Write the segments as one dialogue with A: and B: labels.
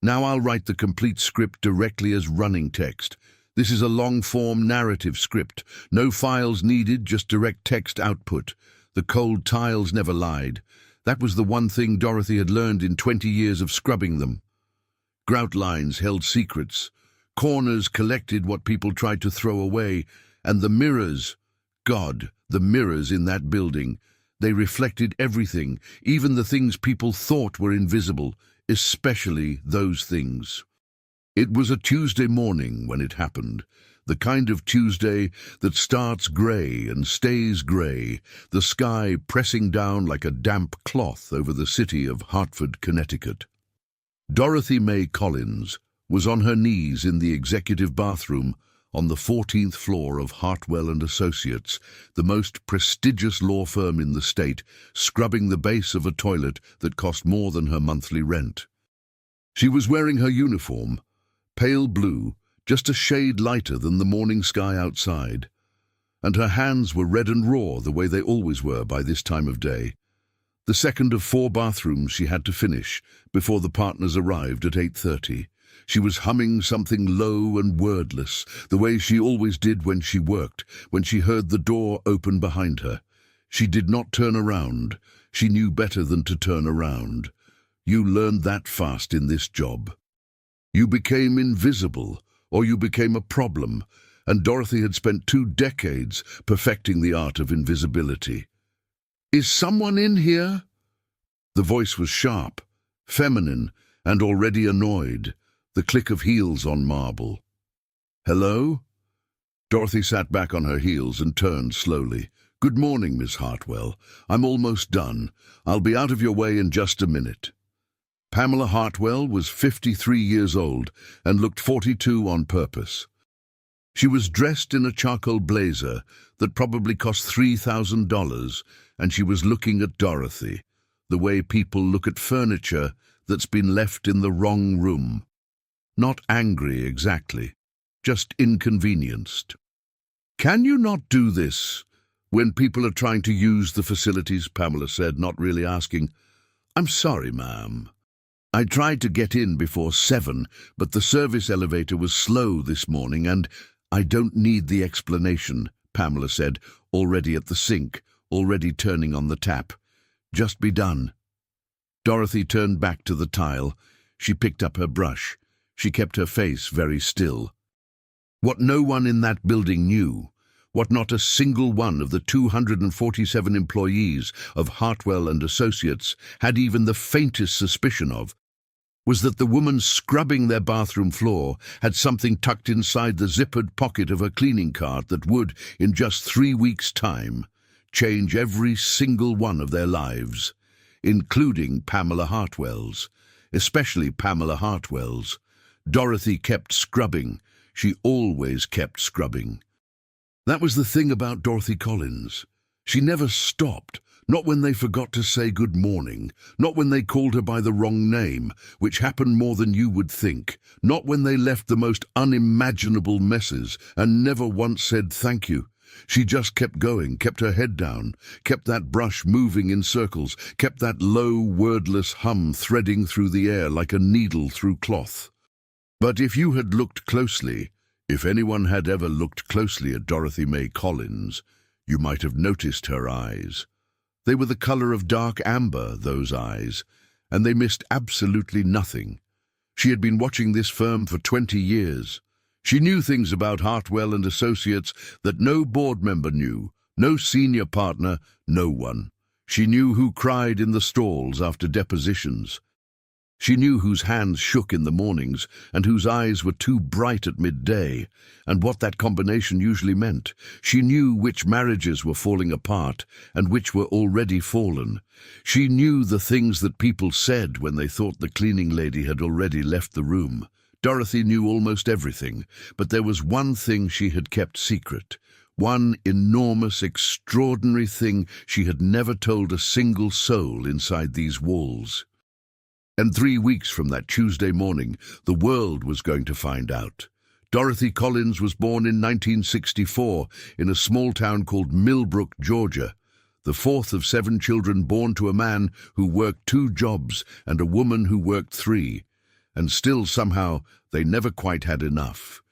A: Now I'll write the complete script directly as running text. This is a long-form narrative script. No files needed, just direct text output. The cold tiles never lied. That was the one thing Dorothy had learned in 20 years of scrubbing them. Grout lines held secrets. Corners collected what people tried to throw away. And the mirrors, God, the mirrors in that building, they reflected everything, even the things people thought were invisible, especially those things. It was a Tuesday morning when it happened, the kind of Tuesday that starts grey and stays grey, the sky pressing down like a damp cloth over the city of Hartford, Connecticut. Dorothy May Collins was on her knees in the executive bathroom on the 14th floor of Hartwell and Associates, the most prestigious law firm in the state, scrubbing the base of a toilet that cost more than her monthly rent. She was wearing her uniform, pale blue, just a shade lighter than the morning sky outside, and her hands were red and raw the way they always were by this time of day. The second of 4 bathrooms she had to finish before the partners arrived at 8:30. She was humming something low and wordless, the way she always did when she worked, when she heard the door open behind her. She did not turn around. She knew better than to turn around. You learned that fast in this job. You became invisible, or you became a problem, and Dorothy had spent 2 decades perfecting the art of invisibility. "Is someone in here?" The voice was sharp, feminine, and already annoyed, the click of heels on marble. "Hello?" Dorothy sat back on her heels and turned slowly. "Good morning, Miss Hartwell. I'm almost done. I'll be out of your way in just a minute." Pamela Hartwell was 53 years old and looked 42 on purpose. She was dressed in a charcoal blazer that probably cost $3,000, and she was looking at Dorothy, the way people look at furniture that's been left in the wrong room. Not angry exactly, just inconvenienced. "Can you not do this when people are trying to use the facilities?" Pamela said, not really asking. "I'm sorry, ma'am. I tried to get in before 7, but the service elevator was slow this morning, and—" "I don't need the explanation," Pamela said, already at the sink, already turning on the tap. "Just be done." Dorothy turned back to the tile. She picked up her brush. She kept her face very still. What no one in that building knew, what not a single one of the 247 employees of Hartwell and Associates had even the faintest suspicion of, was that the woman scrubbing their bathroom floor had something tucked inside the zippered pocket of her cleaning cart that would, in just 3 weeks' time, change every single one of their lives, including Pamela Hartwell's, especially Pamela Hartwell's. Dorothy kept scrubbing. She always kept scrubbing. That was the thing about Dorothy Collins. She never stopped, not when they forgot to say good morning, not when they called her by the wrong name, which happened more than you would think, not when they left the most unimaginable messes and never once said thank you. She just kept going, kept her head down, kept that brush moving in circles, kept that low, wordless hum threading through the air like a needle through cloth. But if you had looked closely, if anyone had ever looked closely at Dorothy May Collins, you might have noticed her eyes. They were the color of dark amber, those eyes, and they missed absolutely nothing. She had been watching this firm for 20 years. She knew things about Hartwell and Associates that no board member knew, no senior partner, no one. She knew who cried in the stalls after depositions. She knew whose hands shook in the mornings and whose eyes were too bright at midday, and what that combination usually meant. She knew which marriages were falling apart and which were already fallen. She knew the things that people said when they thought the cleaning lady had already left the room. Dorothy knew almost everything, but there was one thing she had kept secret. One enormous, extraordinary thing she had never told a single soul inside these walls. And 3 weeks from that Tuesday morning, the world was going to find out. Dorothy Collins was born in 1964 in a small town called Millbrook, Georgia, the 4th of 7 children born to a man who worked 2 jobs and a woman who worked 3. and still somehow they never quite had enough.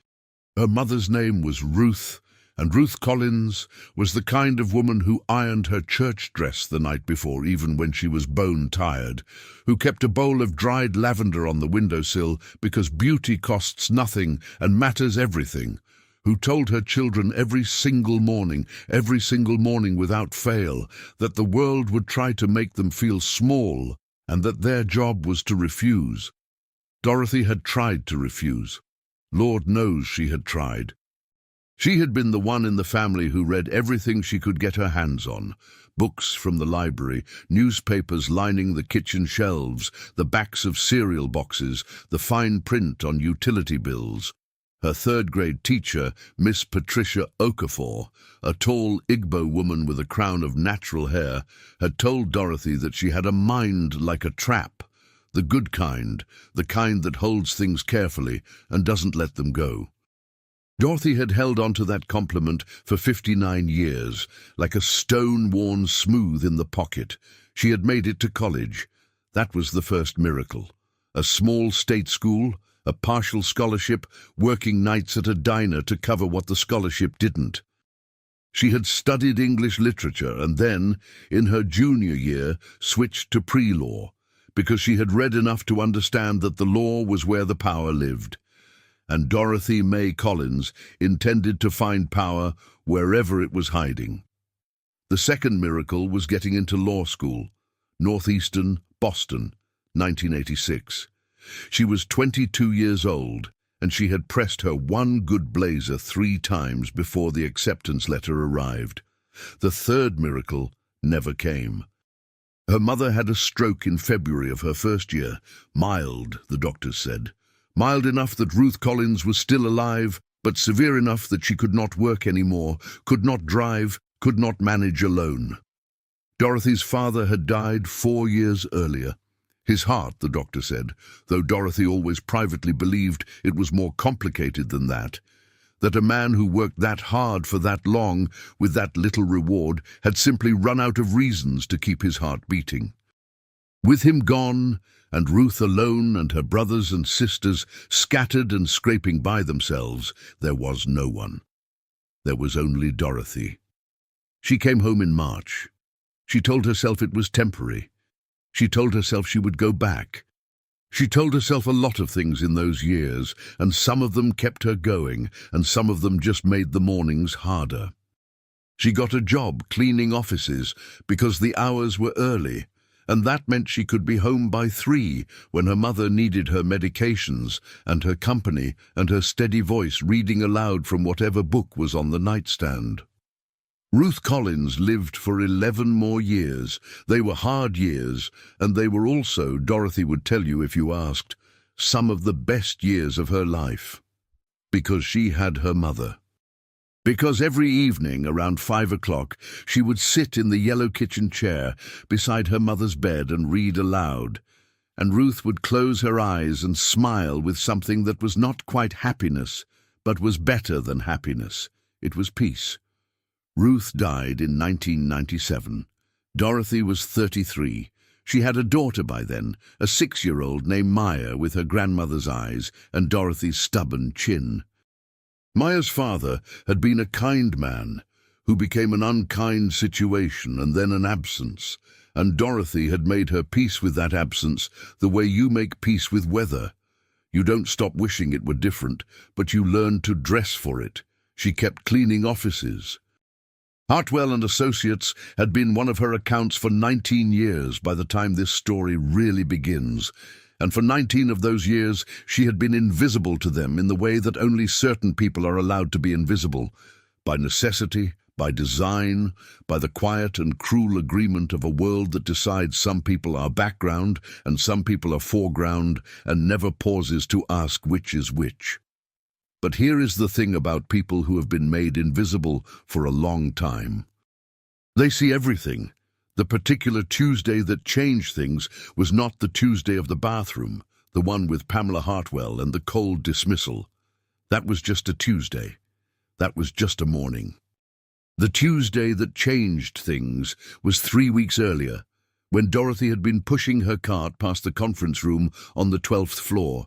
A: Her mother's name was Ruth, and Ruth Collins was the kind of woman who ironed her church dress the night before, even when she was bone-tired, who kept a bowl of dried lavender on the windowsill because beauty costs nothing and matters everything, who told her children every single morning without fail, that the world would try to make them feel small and that their job was to refuse. Dorothy had tried to refuse. Lord knows she had tried. She had been the one in the family who read everything she could get her hands on. Books from the library, newspapers lining the kitchen shelves, the backs of cereal boxes, the fine print on utility bills. Her third-grade teacher, Miss Patricia Okafor, a tall Igbo woman with a crown of natural hair, had told Dorothy that she had a mind like a trap, the good kind, the kind that holds things carefully and doesn't let them go. Dorothy had held on to that compliment for 59 years, like a stone worn smooth in the pocket. She had made it to college. That was the first miracle. A small state school, a partial scholarship, working nights at a diner to cover what the scholarship didn't. She had studied English literature and then, in her junior year, switched to pre-law, because she had read enough to understand that the law was where the power lived. And Dorothy May Collins intended to find power wherever it was hiding. The second miracle was getting into law school, Northeastern, Boston, 1986. She was 22 years old, and she had pressed her one good blazer 3 times before the acceptance letter arrived. The third miracle never came. Her mother had a stroke in February of her first year, mild, the doctors said. Mild enough that Ruth Collins was still alive, but severe enough that she could not work anymore, could not drive, could not manage alone. Dorothy's father had died 4 years earlier. His heart, the doctor said, though Dorothy always privately believed it was more complicated than that a man who worked that hard for that long, with that little reward, had simply run out of reasons to keep his heart beating. With him gone, and Ruth alone and her brothers and sisters scattered and scraping by themselves, there was no one. There was only Dorothy. She came home in March. She told herself it was temporary. She told herself she would go back. She told herself a lot of things in those years, and some of them kept her going, and some of them just made the mornings harder. She got a job cleaning offices because the hours were early, and that meant she could be home by 3 when her mother needed her medications and her company and her steady voice reading aloud from whatever book was on the nightstand. Ruth Collins lived for 11 more years. They were hard years, and they were also, Dorothy would tell you if you asked, some of the best years of her life. Because she had her mother. Because every evening around 5 o'clock she would sit in the yellow kitchen chair beside her mother's bed and read aloud, and Ruth would close her eyes and smile with something that was not quite happiness, but was better than happiness. It was peace. Ruth died in 1997. Dorothy was 33. She had a daughter by then, a 6-year-old named Maya with her grandmother's eyes and Dorothy's stubborn chin. Maya's father had been a kind man who became an unkind situation and then an absence, and Dorothy had made her peace with that absence the way you make peace with weather. You don't stop wishing it were different, but you learn to dress for it. She kept cleaning offices. Hartwell and Associates had been one of her accounts for 19 years by the time this story really begins, and for 19 of those years she had been invisible to them in the way that only certain people are allowed to be invisible, by necessity, by design, by the quiet and cruel agreement of a world that decides some people are background and some people are foreground and never pauses to ask which is which. But here is the thing about people who have been made invisible for a long time. They see everything. The particular Tuesday that changed things was not the Tuesday of the bathroom, the one with Pamela Hartwell and the cold dismissal. That was just a Tuesday. That was just a morning. The Tuesday that changed things was 3 weeks earlier, when Dorothy had been pushing her cart past the conference room on the 12th floor.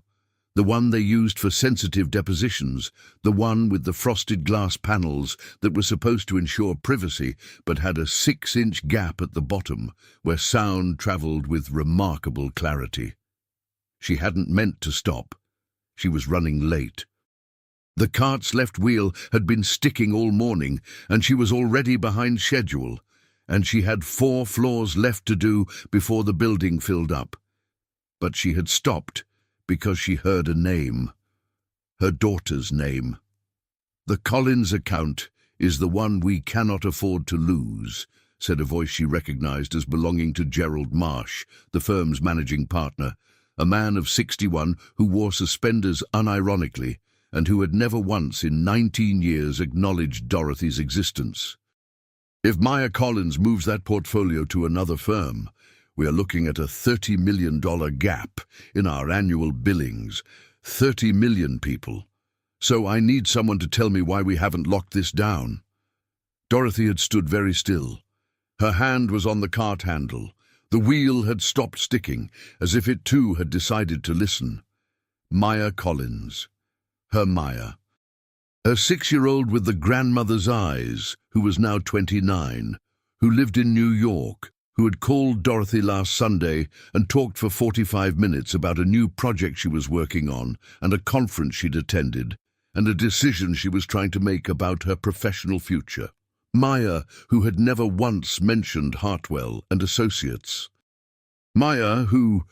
A: The one they used for sensitive depositions, the one with the frosted glass panels that were supposed to ensure privacy but had a 6-inch gap at the bottom where sound travelled with remarkable clarity. She hadn't meant to stop. She was running late. The cart's left wheel had been sticking all morning, and she was already behind schedule, and she had 4 floors left to do before the building filled up. But she had stopped because she heard a name. Her daughter's name. "The Collins account is the one we cannot afford to lose," said a voice she recognized as belonging to Gerald Marsh, the firm's managing partner, a man of 61 who wore suspenders unironically and who had never once in 19 years acknowledged Dorothy's existence. "If Maya Collins moves that portfolio to another firm, we are looking at a $30 million gap in our annual billings. 30 million people. So I need someone to tell me why we haven't locked this down." Dorothy had stood very still. Her hand was on the cart handle. The wheel had stopped sticking, as if it too had decided to listen. Maya Collins. Her Maya. Her 6-year-old with the grandmother's eyes, who was now 29, who lived in New York, who had called Dorothy last Sunday and talked for 45 minutes about a new project she was working on and a conference she'd attended and a decision she was trying to make about her professional future. Maya, who had never once mentioned Hartwell and Associates. Maya, who,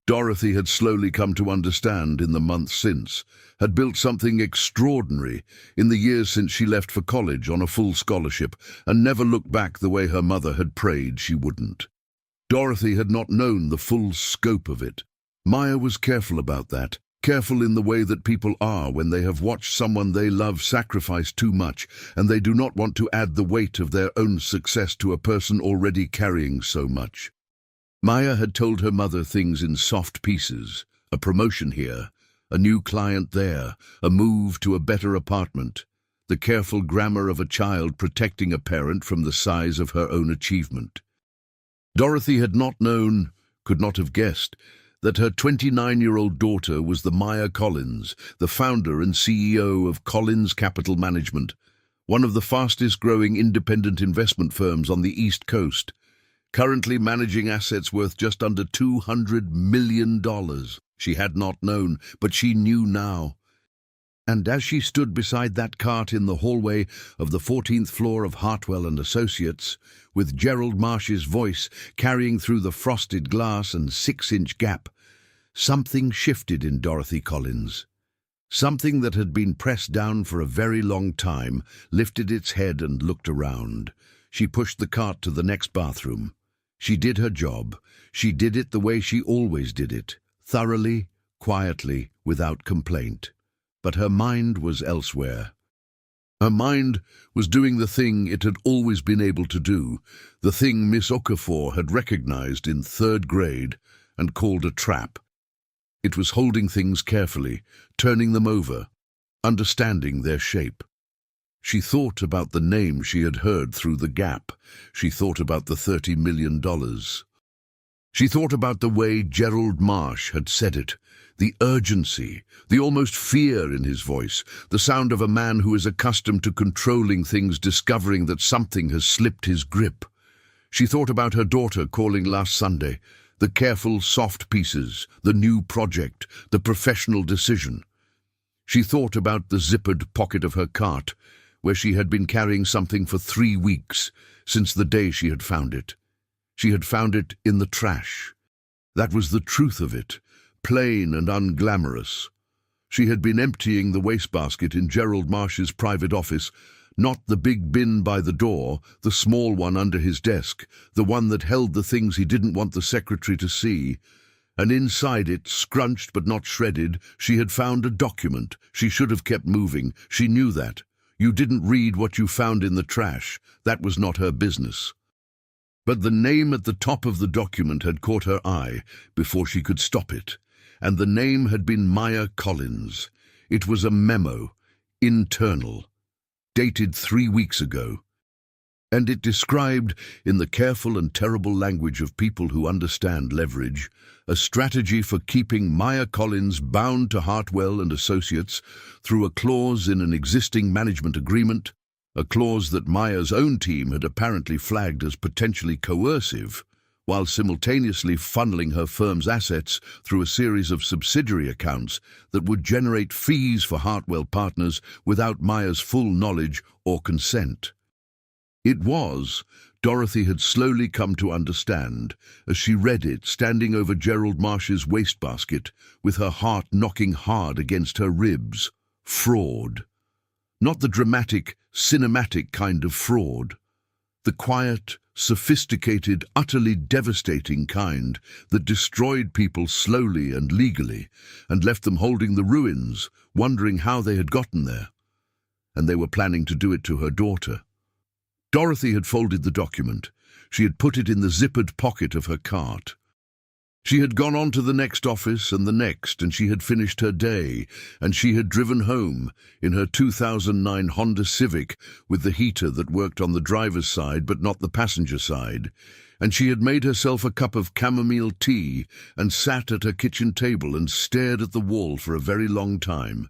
A: Dorothy had slowly come to understand in the months since, had built something extraordinary in the years since she left for college on a full scholarship and never looked back the way her mother had prayed she wouldn't. Dorothy had not known the full scope of it. Maya was careful about that, careful in the way that people are when they have watched someone they love sacrifice too much and they do not want to add the weight of their own success to a person already carrying so much. Maya had told her mother things in soft pieces, a promotion here, a new client there, a move to a better apartment, the careful grammar of a child protecting a parent from the size of her own achievement. Dorothy had not known, could not have guessed, that her 29-year-old daughter was the Maya Collins, the founder and CEO of Collins Capital Management, one of the fastest-growing independent investment firms on the East Coast, currently managing assets worth just under $200 million. She had not known, but she knew now. And as she stood beside that cart in the hallway of the 14th floor of Hartwell and Associates, with Gerald Marsh's voice carrying through the frosted glass and 6-inch gap, something shifted in Dorothy Collins. Something that had been pressed down for a very long time lifted its head and looked around. She pushed the cart to the next bathroom. She did her job. She did it the way she always did it, thoroughly, quietly, without complaint. But her mind was elsewhere. Her mind was doing the thing it had always been able to do, the thing Miss Okafor had recognized in 3rd grade and called a trap. It was holding things carefully, turning them over, understanding their shape. She thought about the name she had heard through the gap. She thought about the $30 million. She thought about the way Gerald Marsh had said it, the urgency, the almost fear in his voice, the sound of a man who is accustomed to controlling things discovering that something has slipped his grip. She thought about her daughter calling last Sunday, the careful, soft pieces, the new project, the professional decision. She thought about the zippered pocket of her cart, where she had been carrying something for 3 weeks, since the day she had found it. She had found it in the trash. That was the truth of it, plain and unglamorous. She had been emptying the wastebasket in Gerald Marsh's private office, not the big bin by the door, the small one under his desk, the one that held the things he didn't want the secretary to see. And inside it, scrunched but not shredded, she had found a document. She should have kept moving. She knew that. You didn't read what you found in the trash. That was not her business. But the name at the top of the document had caught her eye before she could stop it, and the name had been Maya Collins. It was a memo, internal, dated 3 weeks ago. And it described, in the careful and terrible language of people who understand leverage, a strategy for keeping Maya Collins bound to Hartwell and Associates through a clause in an existing management agreement, a clause that Maya's own team had apparently flagged as potentially coercive, while simultaneously funneling her firm's assets through a series of subsidiary accounts that would generate fees for Hartwell partners without Maya's full knowledge or consent. It was, Dorothy had slowly come to understand, as she read it standing over Gerald Marsh's wastebasket, with her heart knocking hard against her ribs, fraud. Not the dramatic, cinematic kind of fraud. The quiet, sophisticated, utterly devastating kind that destroyed people slowly and legally and left them holding the ruins, wondering how they had gotten there. And they were planning to do it to her daughter. Dorothy had folded the document. She had put it in the zippered pocket of her cart. She had gone on to the next office and the next, and she had finished her day, and she had driven home in her 2009 Honda Civic with the heater that worked on the driver's side but not the passenger side, and she had made herself a cup of chamomile tea and sat at her kitchen table and stared at the wall for a very long time.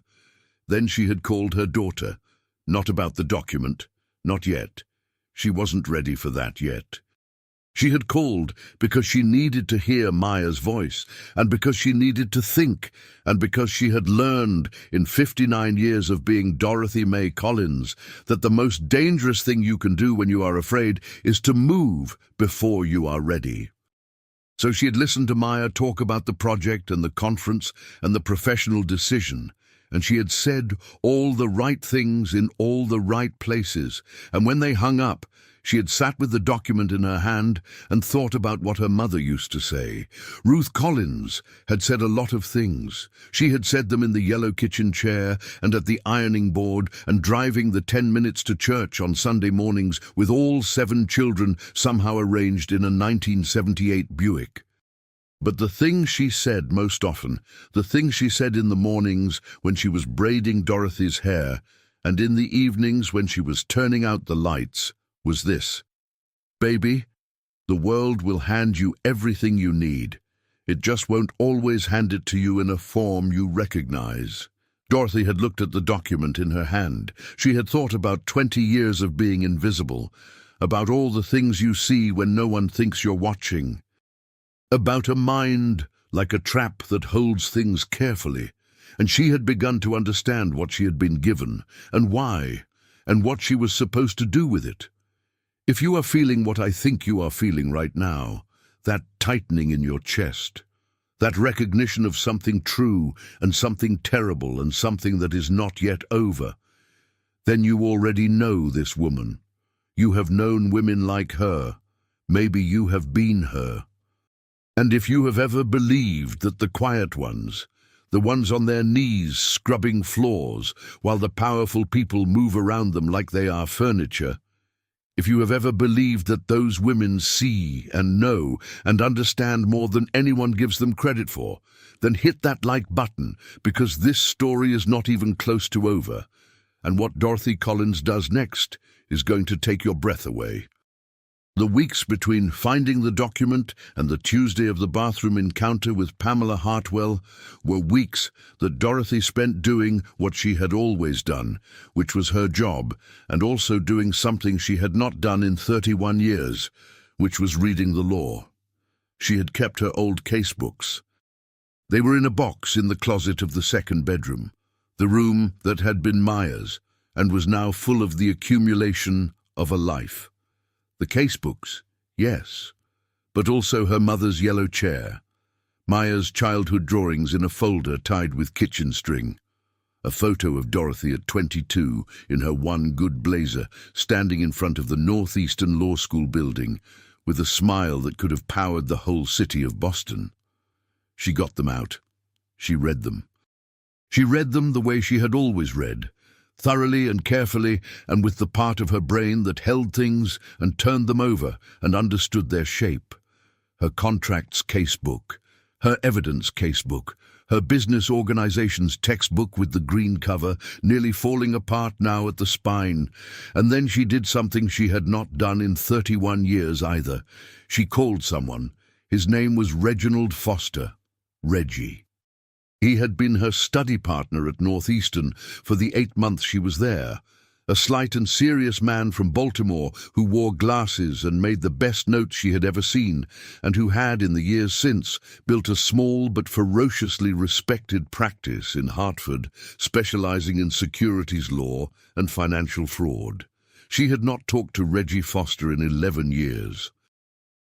A: Then she had called her daughter, not about the document, not yet. She wasn't ready for that yet. She had called because she needed to hear Maya's voice, and because she needed to think, and because she had learned in 59 years of being Dorothy May Collins that the most dangerous thing you can do when you are afraid is to move before you are ready. So she had listened to Maya talk about the project and the conference and the professional decision, and she had said all the right things in all the right places, and when they hung up, she had sat with the document in her hand and thought about what her mother used to say. Ruth Collins had said a lot of things. She had said them in the yellow kitchen chair and at the ironing board and driving the 10 minutes to church on Sunday mornings with all 7 children somehow arranged in a 1978 Buick. But the thing she said most often, the thing she said in the mornings when she was braiding Dorothy's hair and in the evenings when she was turning out the lights, was this: "Baby, the world will hand you everything you need. It just won't always hand it to you in a form you recognize." Dorothy had looked at the document in her hand. She had thought about 20 years of being invisible, about all the things you see when no one thinks you're watching, about a mind like a trap that holds things carefully, and she had begun to understand what she had been given, and why, and what she was supposed to do with it. If you are feeling what I think you are feeling right now, that tightening in your chest, that recognition of something true and something terrible and something that is not yet over, then you already know this woman. You have known women like her. Maybe you have been her. And if you have ever believed that the quiet ones, the ones on their knees scrubbing floors while the powerful people move around them like they are furniture, if you have ever believed that those women see and know and understand more than anyone gives them credit for, then hit that like button, because this story is not even close to over, and what Dorothy Collins does next is going to take your breath away. The weeks between finding the document and the Tuesday of the bathroom encounter with Pamela Hartwell were weeks that Dorothy spent doing what she had always done, which was her job, and also doing something she had not done in 31 years, which was reading the law. She had kept her old casebooks. They were in a box in the closet of the second bedroom, the room that had been Maya's and was now full of the accumulation of a life. The casebooks, yes, but also her mother's yellow chair, Maya's childhood drawings in a folder tied with kitchen string, a photo of Dorothy at 22 in her one good blazer, standing in front of the Northeastern Law School building with a smile that could have powered the whole city of Boston. She got them out. She read them. She read them the way she had always read, thoroughly and carefully, and with the part of her brain that held things and turned them over and understood their shape. Her contracts casebook, her evidence casebook, her business organization's textbook with the green cover, nearly falling apart now at the spine. And then she did something she had not done in 31 years either. She called someone. His name was Reginald Foster. Reggie. He had been her study partner at Northeastern for the 8 months she was there. A slight and serious man from Baltimore who wore glasses and made the best notes she had ever seen, and who had, in the years since, built a small but ferociously respected practice in Hartford, specializing in securities law and financial fraud. She had not talked to Reggie Foster in 11 years.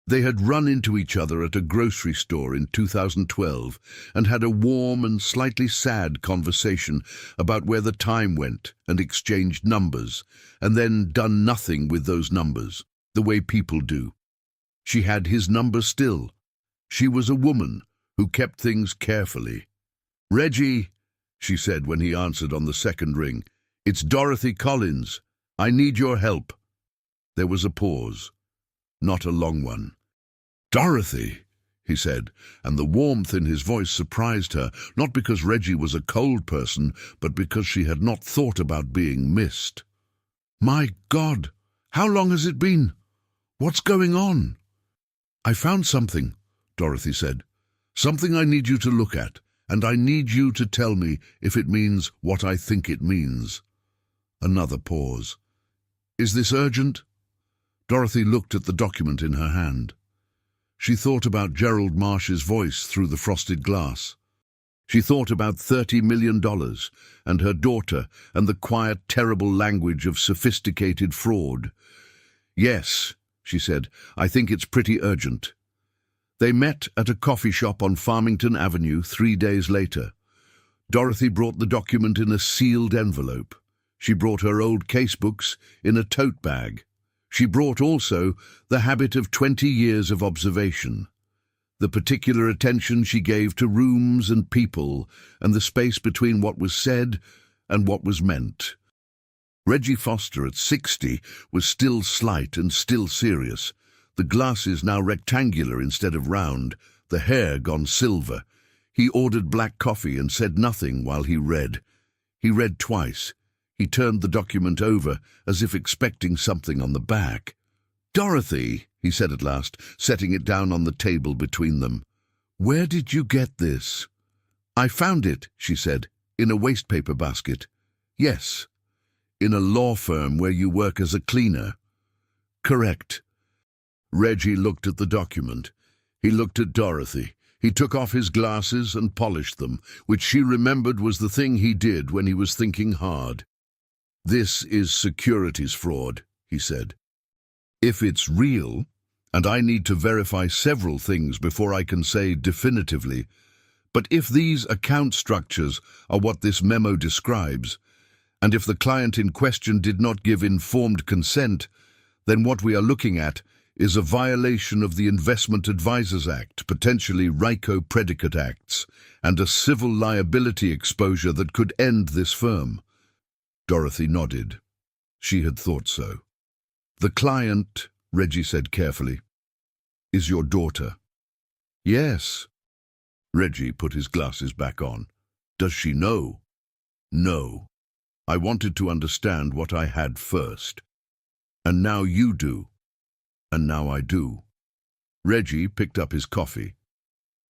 A: They had run into each other at a grocery store in 2012 and had a warm and slightly sad conversation about where the time went and exchanged numbers, and then done nothing with those numbers, the way people do. She had his number still. She was a woman who kept things carefully. "Reggie," she said when he answered on the second ring, "it's Dorothy Collins. I need your help." There was a pause. Not a long one. "Dorothy," he said, and the warmth in his voice surprised her, not because Reggie was a cold person, but because she had not thought about being missed. "My God, how long has it been? What's going on?" "I found something," Dorothy said. "Something I need you to look at, and I need you to tell me if it means what I think it means." Another pause. "Is this urgent?" Dorothy looked at the document in her hand. She thought about Gerald Marsh's voice through the frosted glass. She thought about $30 million and her daughter and the quiet, terrible language of sophisticated fraud. "Yes," she said, "I think it's pretty urgent." They met at a coffee shop on Farmington Avenue 3 days later. Dorothy brought the document in a sealed envelope. She brought her old casebooks in a tote bag. She brought also the habit of 20 years of observation, the particular attention she gave to rooms and people and the space between what was said and what was meant. Reggie Foster at 60 was still slight and still serious, the glasses now rectangular instead of round, the hair gone silver. He ordered black coffee and said nothing while he read. He read twice. He turned the document over as if expecting something on the back. "Dorothy," he said at last, setting it down on the table between them, "where did you get this?" "I found it," she said, "in a wastepaper basket." "Yes." "In a law firm where you work as a cleaner?" "Correct." Reggie looked at the document. He looked at Dorothy. He took off his glasses and polished them, which she remembered was the thing he did when he was thinking hard. "This is securities fraud," he said. "If it's real, and I need to verify several things before I can say definitively, but if these account structures are what this memo describes, and if the client in question did not give informed consent, then what we are looking at is a violation of the Investment Advisors Act, potentially RICO predicate acts, and a civil liability exposure that could end this firm." Dorothy nodded. She had thought so. "The client," Reggie said carefully, "is your daughter." "Yes." Reggie put his glasses back on. "Does she know?" "No. I wanted to understand what I had first. And now you do. And now I do." Reggie picked up his coffee.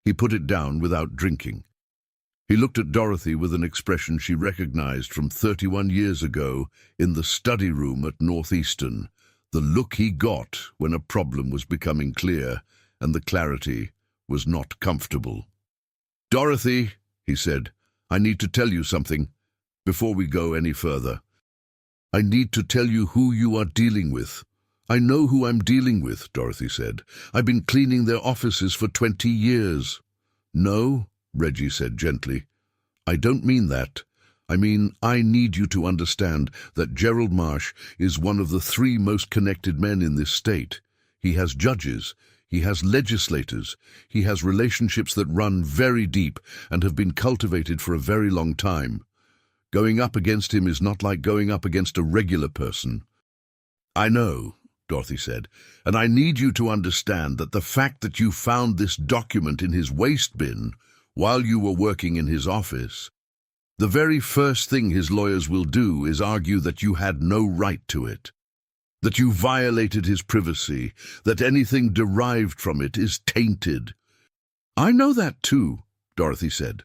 A: He put it down without drinking. He looked at Dorothy with an expression she recognized from 31 years ago in the study room at Northeastern, the look he got when a problem was becoming clear and the clarity was not comfortable. "Dorothy," he said, "I need to tell you something before we go any further. I need to tell you who you are dealing with." "I know who I'm dealing with," Dorothy said. "I've been cleaning their offices for 20 years. "No," Reggie said gently. "I don't mean that. I mean, I need you to understand that Gerald Marsh is one of the 3 most connected men in this state. He has judges, he has legislators, he has relationships that run very deep and have been cultivated for a very long time. Going up against him is not like going up against a regular person." "I know," Dorothy said, "and I need you to understand that the fact that you found this document in his waste bin while you were working in his office. The very first thing his lawyers will do is argue that you had no right to it, that you violated his privacy, that anything derived from it is tainted. I know that too, Dorothy said.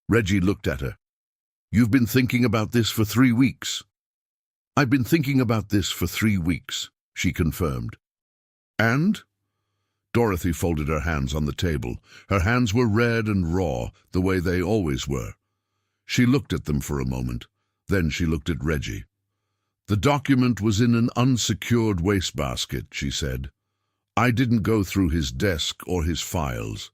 A: Reggie looked at her. You've been thinking about this for 3 weeks. I've been thinking about this for 3 weeks, she confirmed. And? Dorothy folded her hands on the table. Her hands were red and raw, the way they always were. She looked at them for a moment. Then she looked at Reggie. The document was in an unsecured wastebasket, she said. I didn't go through his desk or his files.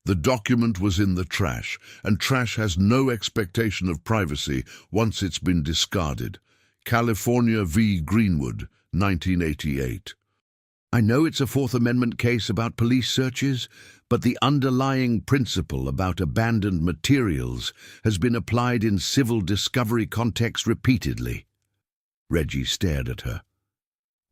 A: The document was in the trash, and trash has no expectation of privacy once it's been discarded. California v. Greenwood, 1988. I know it's a Fourth Amendment case about police searches, but the underlying principle about abandoned materials has been applied in civil discovery contexts repeatedly. Reggie stared at her.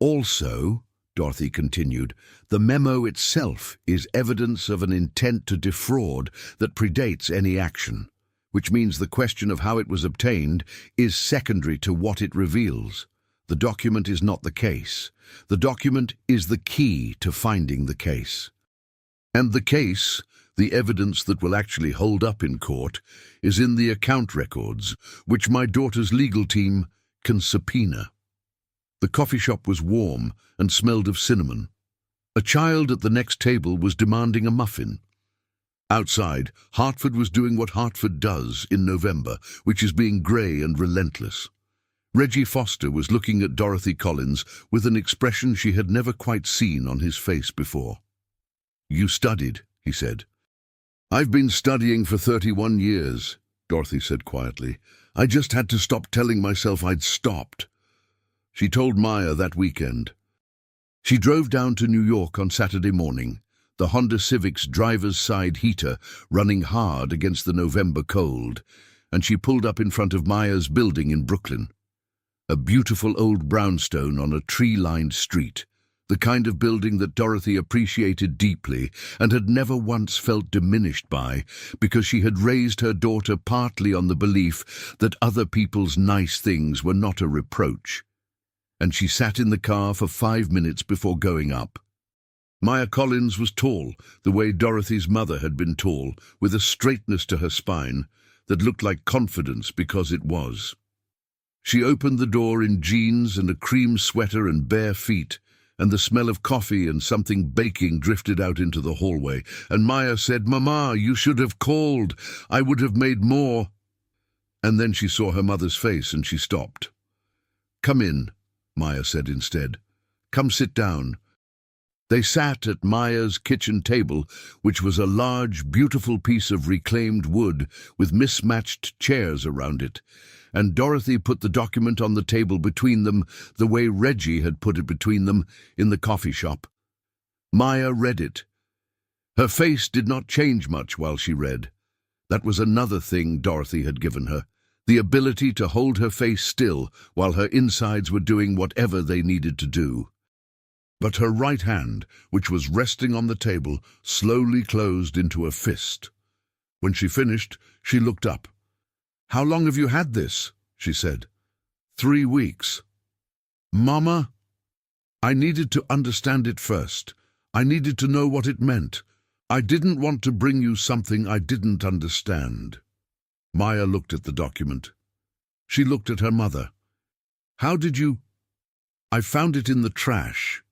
A: Also, Dorothy continued, the memo itself is evidence of an intent to defraud that predates any action, which means the question of how it was obtained is secondary to what it reveals. The document is not the case. The document is the key to finding the case. And the case, the evidence that will actually hold up in court, is in the account records, which my daughter's legal team can subpoena. The coffee shop was warm and smelled of cinnamon. A child at the next table was demanding a muffin. Outside, Hartford was doing what Hartford does in November, which is being grey and relentless. Reggie Foster was looking at Dorothy Collins with an expression she had never quite seen on his face before. You studied, he said. I've been studying for 31 years, Dorothy said quietly. I just had to stop telling myself I'd stopped. She told Maya that weekend. She drove down to New York on Saturday morning, the Honda Civic's driver's side heater running hard against the November cold, and she pulled up in front of Maya's building in Brooklyn. A beautiful old brownstone on a tree-lined street, the kind of building that Dorothy appreciated deeply and had never once felt diminished by, because she had raised her daughter partly on the belief that other people's nice things were not a reproach. And she sat in the car for 5 minutes before going up. Maya Collins was tall, the way Dorothy's mother had been tall, with a straightness to her spine that looked like confidence because it was. She opened the door in jeans and a cream sweater and bare feet, and the smell of coffee and something baking drifted out into the hallway, and Maya said, Mama, you should have called. I would have made more. And then she saw her mother's face and she stopped. Come in, Maya said instead. Come sit down. They sat at Maya's kitchen table, which was a large, beautiful piece of reclaimed wood with mismatched chairs around it, and Dorothy put the document on the table between them the way Reggie had put it between them in the coffee shop. Maya read it. Her face did not change much while she read. That was another thing Dorothy had given her, the ability to hold her face still while her insides were doing whatever they needed to do. But her right hand, which was resting on the table, slowly closed into a fist. When she finished, she looked up. How long have you had this? She said. 3 weeks. Mama? I needed to understand it first. I needed to know what it meant. I didn't want to bring you something I didn't understand. Maya looked at the document. She looked at her mother. How did you? I found it in the trash.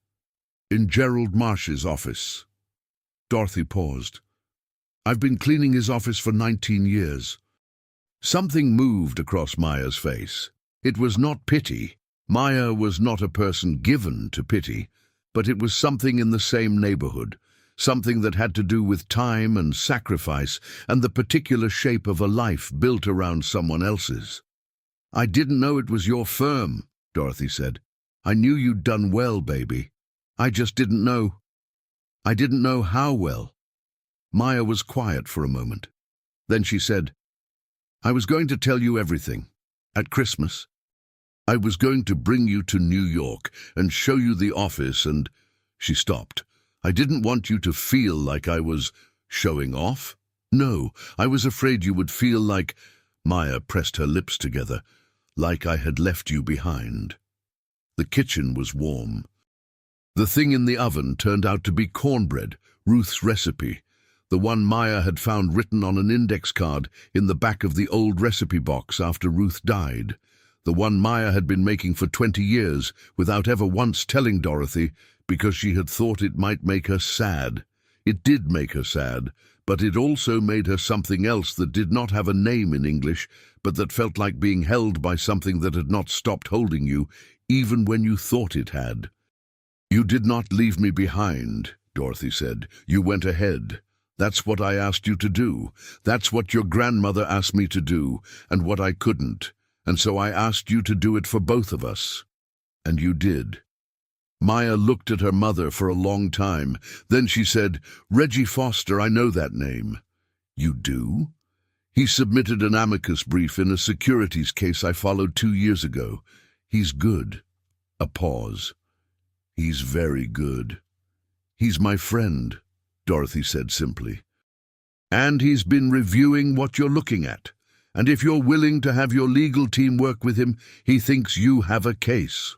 A: In Gerald Marsh's office. Dorothy paused. I've been cleaning his office for 19 years. Something moved across Maya's face. It was not pity. Maya was not a person given to pity, but it was something in the same neighborhood, something that had to do with time and sacrifice and the particular shape of a life built around someone else's. I didn't know it was your firm, Dorothy said. I knew you'd done well, baby. I just didn't know. I didn't know how well. Maya was quiet for a moment. Then she said, I was going to tell you everything. At Christmas. I was going to bring you to New York and show you the office and... She stopped. I didn't want you to feel like I was showing off. No, I was afraid you would feel like— Maya pressed her lips together, like I had left you behind. The kitchen was warm. The thing in the oven turned out to be cornbread, Ruth's recipe, the one Maya had found written on an index card in the back of the old recipe box after Ruth died, the one Maya had been making for 20 years without ever once telling Dorothy, because she had thought it might make her sad. It did make her sad, but it also made her something else that did not have a name in English, but that felt like being held by something that had not stopped holding you, even when you thought it had. "You did not leave me behind," Dorothy said. "You went ahead. That's what I asked you to do. That's what your grandmother asked me to do, and what I couldn't. And so I asked you to do it for both of us. And you did." Maya looked at her mother for a long time. Then she said, "Reggie Foster, I know that name." "You do?" "He submitted an amicus brief in a securities case I followed 2 years ago. He's good." A pause. "He's very good." "He's my friend," Dorothy said simply. "And he's been reviewing what you're looking at. And if you're willing to have your legal team work with him, he thinks you have a case."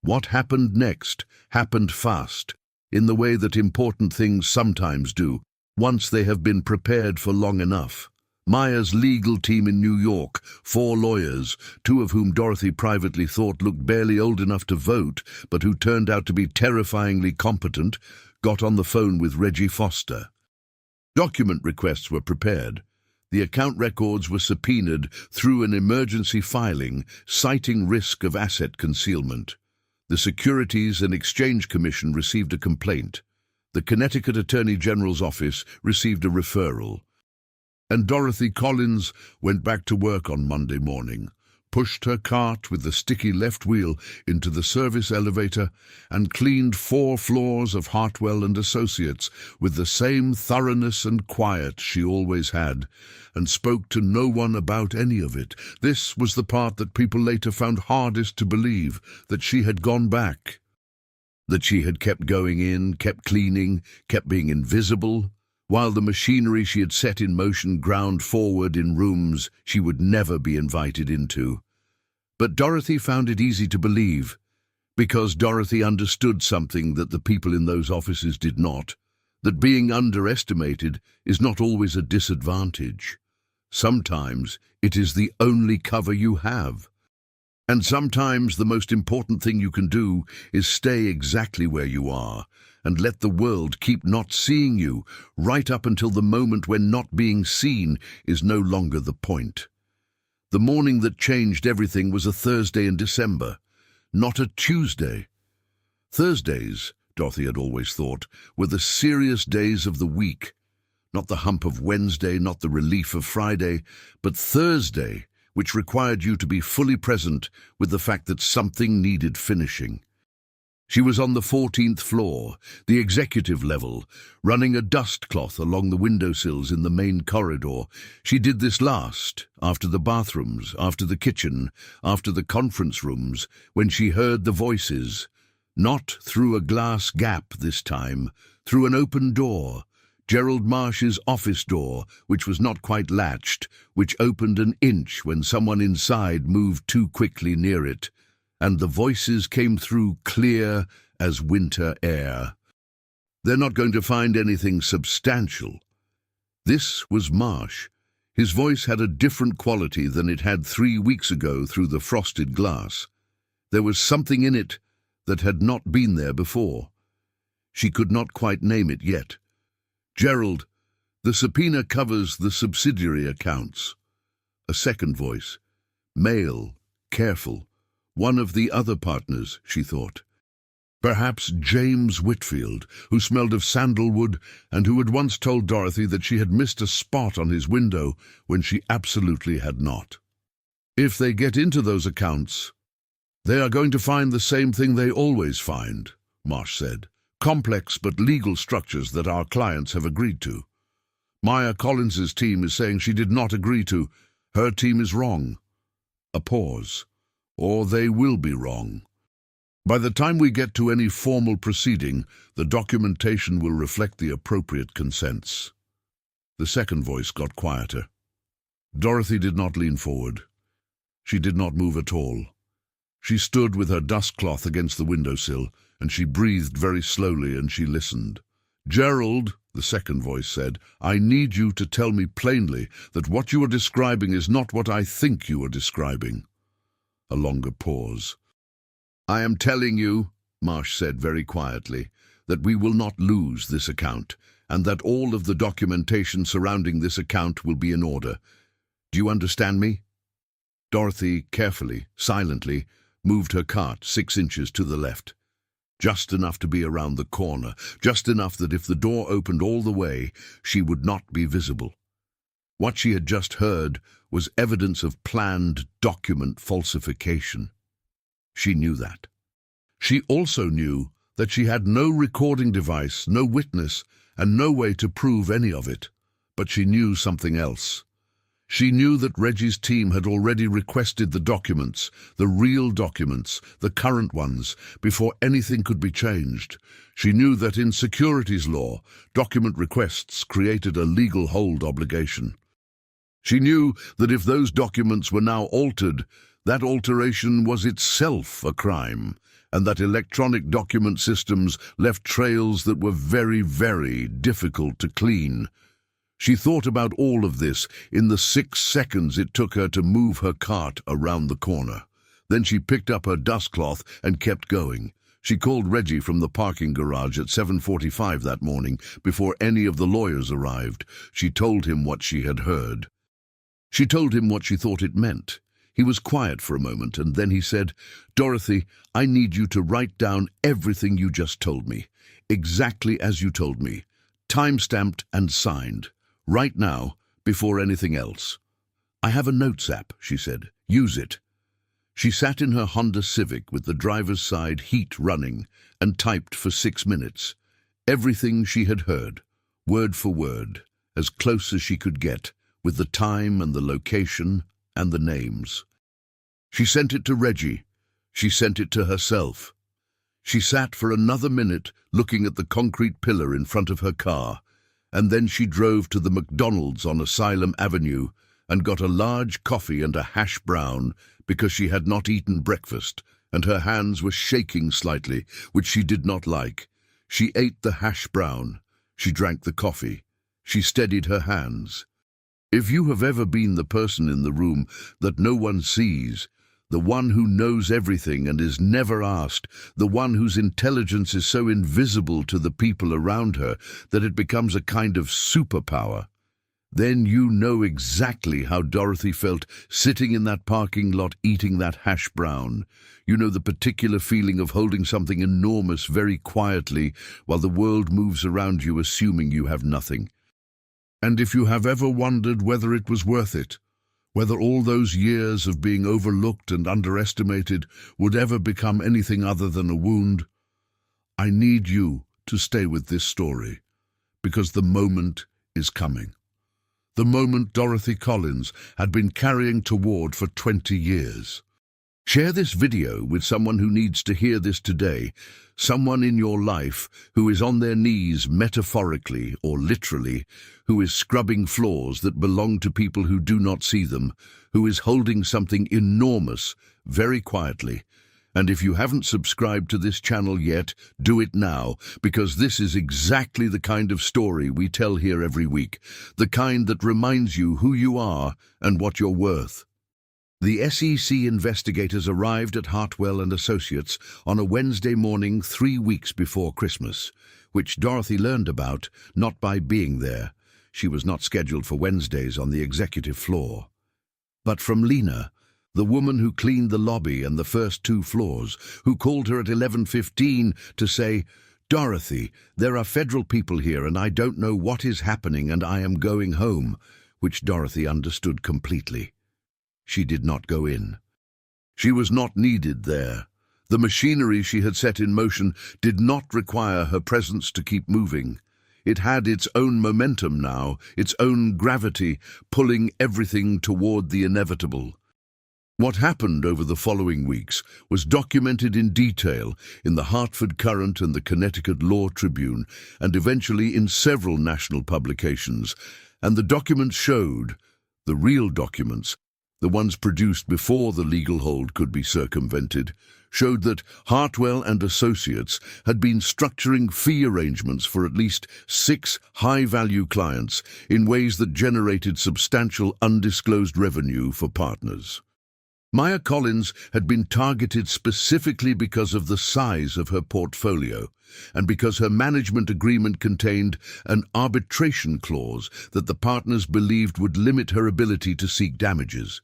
A: What happened next happened fast, in the way that important things sometimes do, once they have been prepared for long enough. Maya's legal team in New York, 4 lawyers, 2 of whom Dorothy privately thought looked barely old enough to vote, but who turned out to be terrifyingly competent, got on the phone with Reggie Foster. Document requests were prepared. The account records were subpoenaed through an emergency filing, citing risk of asset concealment. The Securities and Exchange Commission received a complaint. The Connecticut Attorney General's office received a referral. And Dorothy Collins went back to work on Monday morning, pushed her cart with the sticky left wheel into the service elevator, and cleaned 4 floors of Hartwell and Associates with the same thoroughness and quiet she always had, and spoke to no one about any of it. This was the part that people later found hardest to believe, that she had gone back, that she had kept going in, kept cleaning, kept being invisible, while the machinery she had set in motion ground forward in rooms she would never be invited into. But Dorothy found it easy to believe, because Dorothy understood something that the people in those offices did not, that being underestimated is not always a disadvantage. Sometimes it is the only cover you have. And sometimes the most important thing you can do is stay exactly where you are, and let the world keep not seeing you, right up until the moment when not being seen is no longer the point. The morning that changed everything was a Thursday in December, not a Tuesday. Thursdays, Dorothy had always thought, were the serious days of the week. Not the hump of Wednesday, not the relief of Friday, but Thursday, which required you to be fully present with the fact that something needed finishing. She was on the 14th floor, the executive level, running a dust cloth along the windowsills in the main corridor. She did this last, after the bathrooms, after the kitchen, after the conference rooms, when she heard the voices. Not through a glass gap this time, through an open door. Gerald Marsh's office door, which was not quite latched, which opened an inch when someone inside moved too quickly near it. And the voices came through clear as winter air. "They're not going to find anything substantial." This was Marsh. His voice had a different quality than it had 3 weeks ago through the frosted glass. There was something in it that had not been there before. She could not quite name it yet. "Gerald, the subpoena covers the subsidiary accounts." A second voice. Male, careful. One of the other partners, she thought. Perhaps James Whitfield, who smelled of sandalwood and who had once told Dorothy that she had missed a spot on his window when she absolutely had not. "If they get into those accounts, they are going to find the same thing they always find," Marsh said. "Complex but legal structures that our clients have agreed to. Maya Collins's team is saying she did not agree to. Her team is wrong." A pause. "Or they will be wrong. By the time we get to any formal proceeding, the documentation will reflect the appropriate consents." The second voice got quieter. Dorothy did not lean forward. She did not move at all. She stood with her dustcloth against the windowsill, and she breathed very slowly, and she listened. "Gerald," the second voice said, "I need you to tell me plainly that what you are describing is not what I think you are describing." A longer pause. "I am telling you," Marsh said very quietly, "that we will not lose this account, and that all of the documentation surrounding this account will be in order. Do you understand me?" Dorothy, carefully, silently, moved her cart 6 inches to the left. Just enough to be around the corner, just enough that if the door opened all the way, she would not be visible. What she had just heard was evidence of planned document falsification. She knew that. She also knew that she had no recording device, no witness, and no way to prove any of it. But she knew something else. She knew that Reggie's team had already requested the documents, the real documents, the current ones, before anything could be changed. She knew that in securities law, document requests created a legal hold obligation. She knew that if those documents were now altered, that alteration was itself a crime, and that electronic document systems left trails that were very, very difficult to clean. She thought about all of this in the 6 seconds it took her to move her cart around the corner. Then she picked up her dustcloth and kept going. She called Reggie from the parking garage at 7:45 that morning, before any of the lawyers arrived. She told him what she had heard. She told him what she thought it meant. He was quiet for a moment, and then he said, "Dorothy, I need you to write down everything you just told me, exactly as you told me, time-stamped and signed. Right now, before anything else." "I have a notes app," she said. "Use it." She sat in her Honda Civic with the driver's side heat running and typed for 6 minutes. Everything she had heard, word for word, as close as she could get, with the time and the location and the names. She sent it to Reggie. She sent it to herself. She sat for another minute looking at the concrete pillar in front of her car, and then she drove to the McDonald's on Asylum Avenue and got a large coffee and a hash brown because she had not eaten breakfast, and her hands were shaking slightly, which she did not like. She ate the hash brown. She drank the coffee. She steadied her hands. If you have ever been the person in the room that no one sees, the one who knows everything and is never asked, the one whose intelligence is so invisible to the people around her that it becomes a kind of superpower, then you know exactly how Dorothy felt sitting in that parking lot eating that hash brown. You know the particular feeling of holding something enormous very quietly while the world moves around you assuming you have nothing. And if you have ever wondered whether it was worth it, whether all those years of being overlooked and underestimated would ever become anything other than a wound, I need you to stay with this story, because the moment is coming. The moment Dorothy Collins had been carrying toward for 20 years. Share this video with someone who needs to hear this today, someone in your life who is on their knees metaphorically or literally, who is scrubbing floors that belong to people who do not see them, who is holding something enormous very quietly. And if you haven't subscribed to this channel yet, do it now, because this is exactly the kind of story we tell here every week, the kind that reminds you who you are and what you're worth. The SEC investigators arrived at Hartwell and Associates on a Wednesday morning 3 weeks before Christmas, which Dorothy learned about not by being there. She was not scheduled for Wednesdays on the executive floor. But from Lena, the woman who cleaned the lobby and the first 2 floors, who called her at 11:15 to say, "Dorothy, there are federal people here and I don't know what is happening and I am going home," which Dorothy understood completely. She did not go in. She was not needed there. The machinery she had set in motion did not require her presence to keep moving. It had its own momentum now, its own gravity, pulling everything toward the inevitable. What happened over the following weeks was documented in detail in the Hartford Courant and the Connecticut Law Tribune, and eventually in several national publications. And the documents showed, the real documents, the ones produced before the legal hold could be circumvented, showed that Hartwell and Associates had been structuring fee arrangements for at least 6 high-value clients in ways that generated substantial undisclosed revenue for partners. Maya Collins had been targeted specifically because of the size of her portfolio and because her management agreement contained an arbitration clause that the partners believed would limit her ability to seek damages.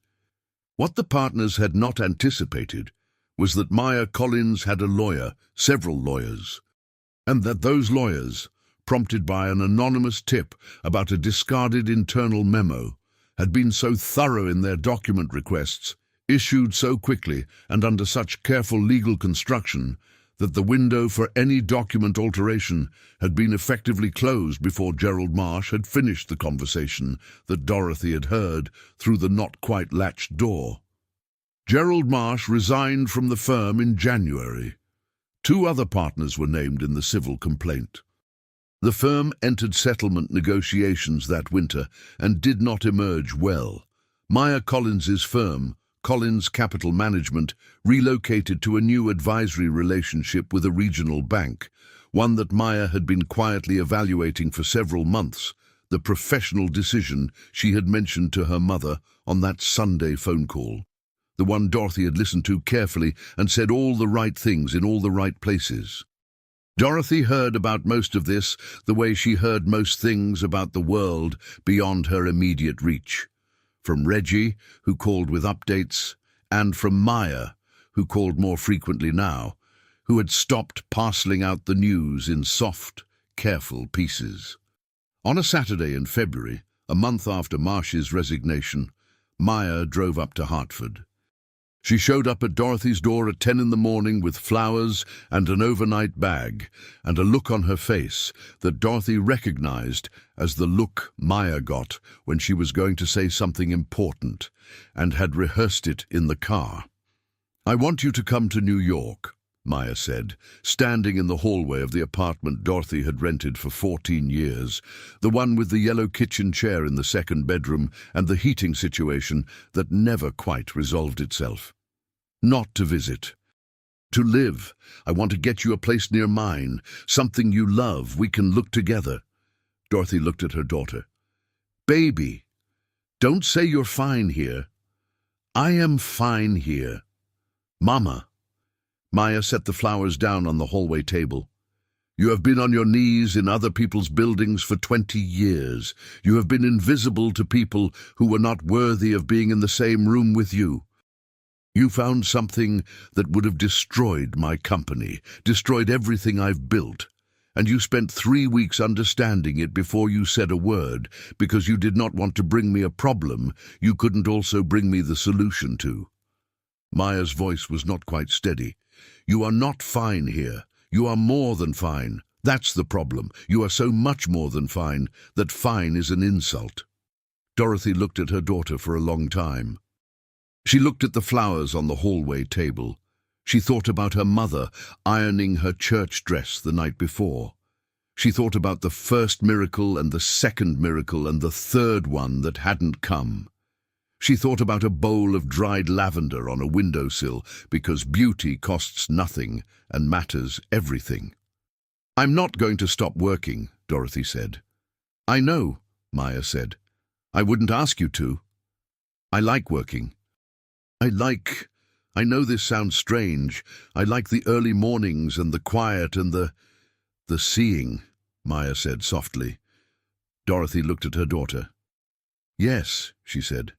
A: What the partners had not anticipated was that Maya Collins had a lawyer, several lawyers, and that those lawyers, prompted by an anonymous tip about a discarded internal memo, had been so thorough in their document requests, issued so quickly and under such careful legal construction, that the window for any document alteration had been effectively closed before Gerald Marsh had finished the conversation that Dorothy had heard through the not-quite-latched door. Gerald Marsh resigned from the firm in January. 2 other partners were named in the civil complaint. The firm entered settlement negotiations that winter and did not emerge well. Maya Collins's firm, Collins Capital Management, relocated to a new advisory relationship with a regional bank, one that Maya had been quietly evaluating for several months, the professional decision she had mentioned to her mother on that Sunday phone call, the one Dorothy had listened to carefully and said all the right things in all the right places. Dorothy heard about most of this the way she heard most things about the world beyond her immediate reach. From Reggie, who called with updates, and from Maya, who called more frequently now, who had stopped parceling out the news in soft, careful pieces. On a Saturday in February, a month after Marsh's resignation, Maya drove up to Hartford. She showed up at Dorothy's door at 10 in the morning with flowers and an overnight bag, and a look on her face that Dorothy recognized as the look Maya got when she was going to say something important, and had rehearsed it in the car. "I want you to come to New York," Maya said, standing in the hallway of the apartment Dorothy had rented for 14 years, the one with the yellow kitchen chair in the second bedroom and the heating situation that never quite resolved itself. "Not to visit. To live. I want to get you a place near mine, something you love. We can look together." Dorothy looked at her daughter. "Baby, don't say you're fine here." "I am fine here." "Mama." Maya set the flowers down on the hallway table. "You have been on your knees in other people's buildings for 20 years. You have been invisible to people who were not worthy of being in the same room with you. You found something that would have destroyed my company, destroyed everything I've built, and you spent 3 weeks understanding it before you said a word, because you did not want to bring me a problem you couldn't also bring me the solution to." Maya's voice was not quite steady. "You are not fine here. You are more than fine. That's the problem. You are so much more than fine that fine is an insult." Dorothy looked at her daughter for a long time. She looked at the flowers on the hallway table. She thought about her mother ironing her church dress the night before. She thought about the first miracle and the second miracle and the third one that hadn't come. She thought about a bowl of dried lavender on a windowsill because beauty costs nothing and matters everything. "I'm not going to stop working," Dorothy said. "I know," Maya said. "I wouldn't ask you to. I like working. I know this sounds strange. I like the early mornings and the quiet and the seeing," Maya said softly. Dorothy looked at her daughter. "Yes," she said.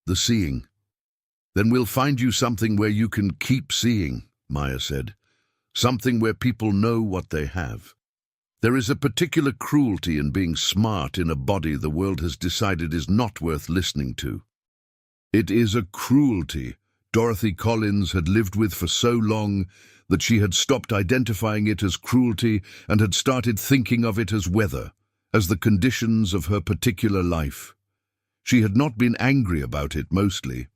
A: "The seeing." "Then we'll find you something where you can keep seeing," Maya said. "Something where people know what they have. There is a particular cruelty in being smart in a body the world has decided is not worth listening to. It is a cruelty Dorothy Collins had lived with for so long that she had stopped identifying it as cruelty and had started thinking of it as weather, as the conditions of her particular life. She had not been angry about it mostly.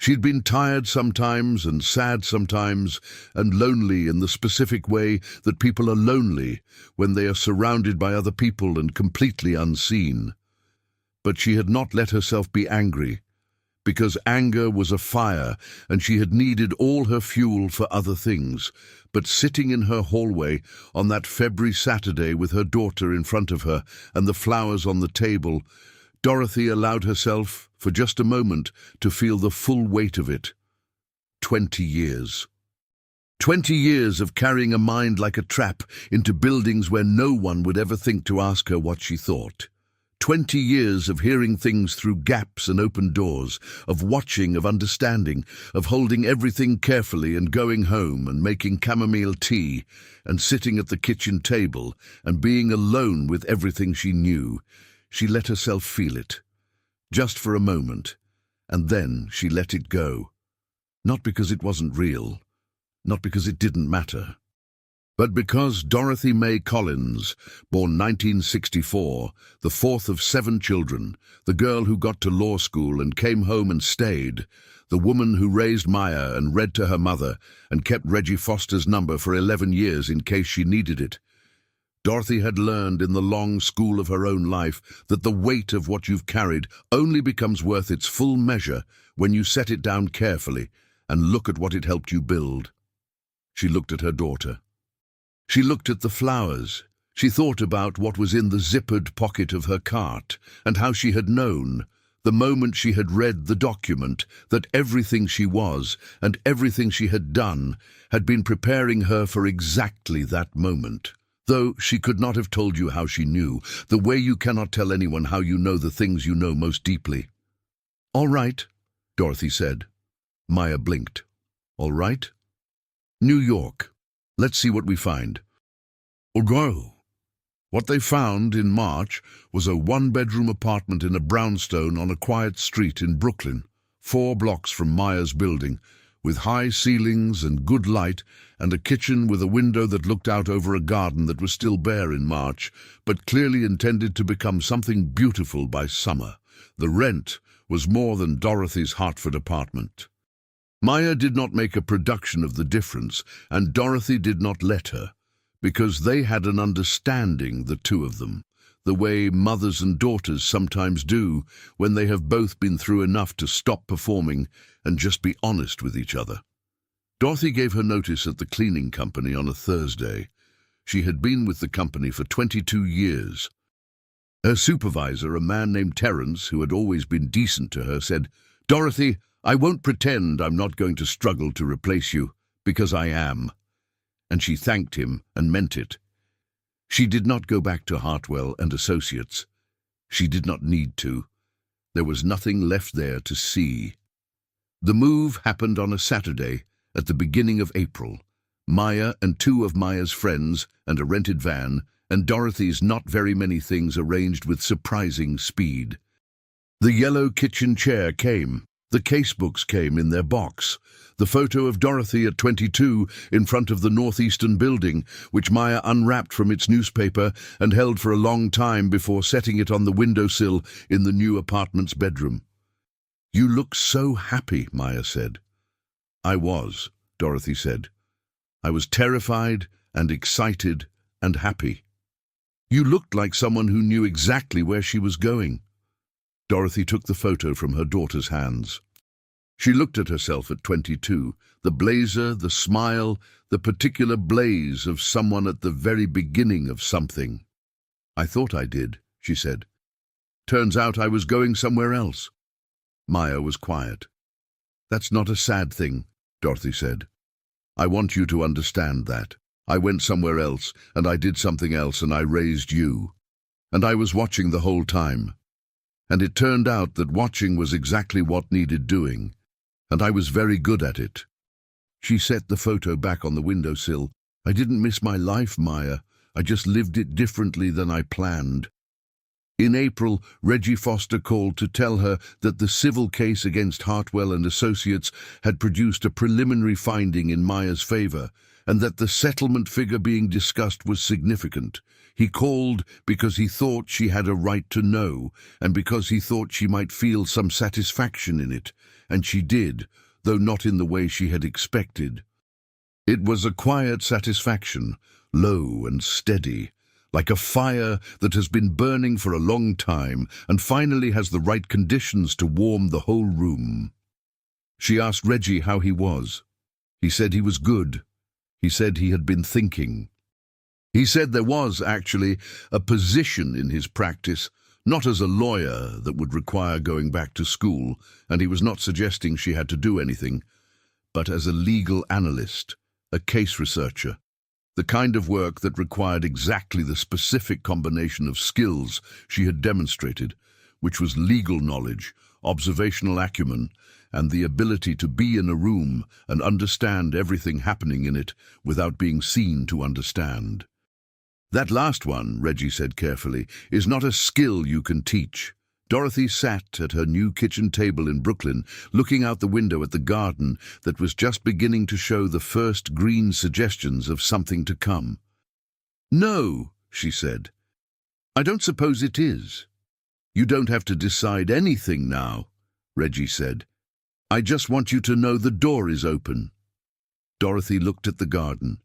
A: She'd been tired sometimes and sad sometimes and lonely in the specific way that people are lonely when they are surrounded by other people and completely unseen. But she had not let herself be angry, because anger was a fire and she had needed all her fuel for other things. But sitting in her hallway on that February Saturday with her daughter in front of her and the flowers on the table, Dorothy allowed herself, for just a moment, to feel the full weight of it. 20 years. 20 years of carrying a mind like a trap into buildings where no one would ever think to ask her what she thought. 20 years of hearing things through gaps and open doors, of watching, of understanding, of holding everything carefully and going home and making chamomile tea and sitting at the kitchen table and being alone with everything she knew. She let herself feel it, just for a moment, and then she let it go. Not because it wasn't real, not because it didn't matter, but because Dorothy May Collins, born 1964, the fourth of 7 children, the girl who got to law school and came home and stayed, the woman who raised Maya and read to her mother and kept Reggie Foster's number for 11 years in case she needed it. Dorothy had learned in the long school of her own life that the weight of what you've carried only becomes worth its full measure when you set it down carefully and look at what it helped you build. She looked at her daughter. She looked at the flowers. She thought about what was in the zippered pocket of her cart and how she had known, the moment she had read the document, that everything she was and everything she had done had been preparing her for exactly that moment. Though she could not have told you how she knew, the way you cannot tell anyone how you know the things you know most deeply. "All right," Dorothy said. Maya blinked. "All right?" "New York. Let's see what we find." "Go." What they found in March was a 1-bedroom apartment in a brownstone on a quiet street in Brooklyn, 4 blocks from Maya's building, with high ceilings and good light, and a kitchen with a window that looked out over a garden that was still bare in March, but clearly intended to become something beautiful by summer. The rent was more than Dorothy's Hartford apartment. Maya did not make a production of the difference, and Dorothy did not let her, because they had an understanding, the two of them, the way mothers and daughters sometimes do when they have both been through enough to stop performing and just be honest with each other. Dorothy gave her notice at the cleaning company on a Thursday. She had been with the company for 22 years. Her supervisor, a man named Terence, who had always been decent to her, said, "Dorothy, I won't pretend I'm not going to struggle to replace you, because I am." And she thanked him and meant it. She did not go back to Hartwell and Associates. She did not need to. There was nothing left there to see. The move happened on a Saturday at the beginning of April. Maya and 2 of Maya's friends and a rented van, and Dorothy's not very many things arranged with surprising speed. The yellow kitchen chair came. The casebooks came in their box. The photo of Dorothy at 22 in front of the northeastern building, which Maya unwrapped from its newspaper and held for a long time before setting it on the windowsill in the new apartment's bedroom. "You look so happy," Maya said. "I was," Dorothy said. "I was terrified and excited and happy." "You looked like someone who knew exactly where she was going." Dorothy took the photo from her daughter's hands. She looked at herself at 22, the blazer, the smile, the particular blaze of someone at the very beginning of something. "I thought I did," she said. "Turns out I was going somewhere else." Maya was quiet. "That's not a sad thing," Dorothy said. "I want you to understand that. I went somewhere else, and I did something else, and I raised you. And I was watching the whole time. And it turned out that watching was exactly what needed doing, and I was very good at it." She set the photo back on the windowsill. "I didn't miss my life, Maya. I just lived it differently than I planned." In April, Reggie Foster called to tell her that the civil case against Hartwell and Associates had produced a preliminary finding in Maya's favor, and that the settlement figure being discussed was significant. He called because he thought she had a right to know, and because he thought she might feel some satisfaction in it, and she did, though not in the way she had expected. It was a quiet satisfaction, low and steady, like a fire that has been burning for a long time and finally has the right conditions to warm the whole room. She asked Reggie how he was. He said he was good. He said he had been thinking. He said there was, actually, a position in his practice, not as a lawyer that would require going back to school, and he was not suggesting she had to do anything, but as a legal analyst, a case researcher, the kind of work that required exactly the specific combination of skills she had demonstrated, which was legal knowledge, observational acumen, and the ability to be in a room and understand everything happening in it without being seen to understand. That last one, Reggie said carefully, is not a skill you can teach. Dorothy sat at her new kitchen table in Brooklyn, looking out the window at the garden that was just beginning to show the first green suggestions of something to come. "No," she said. "I don't suppose it is." "You don't have to decide anything now," Reggie said. "I just want you to know the door is open." Dorothy looked at the garden.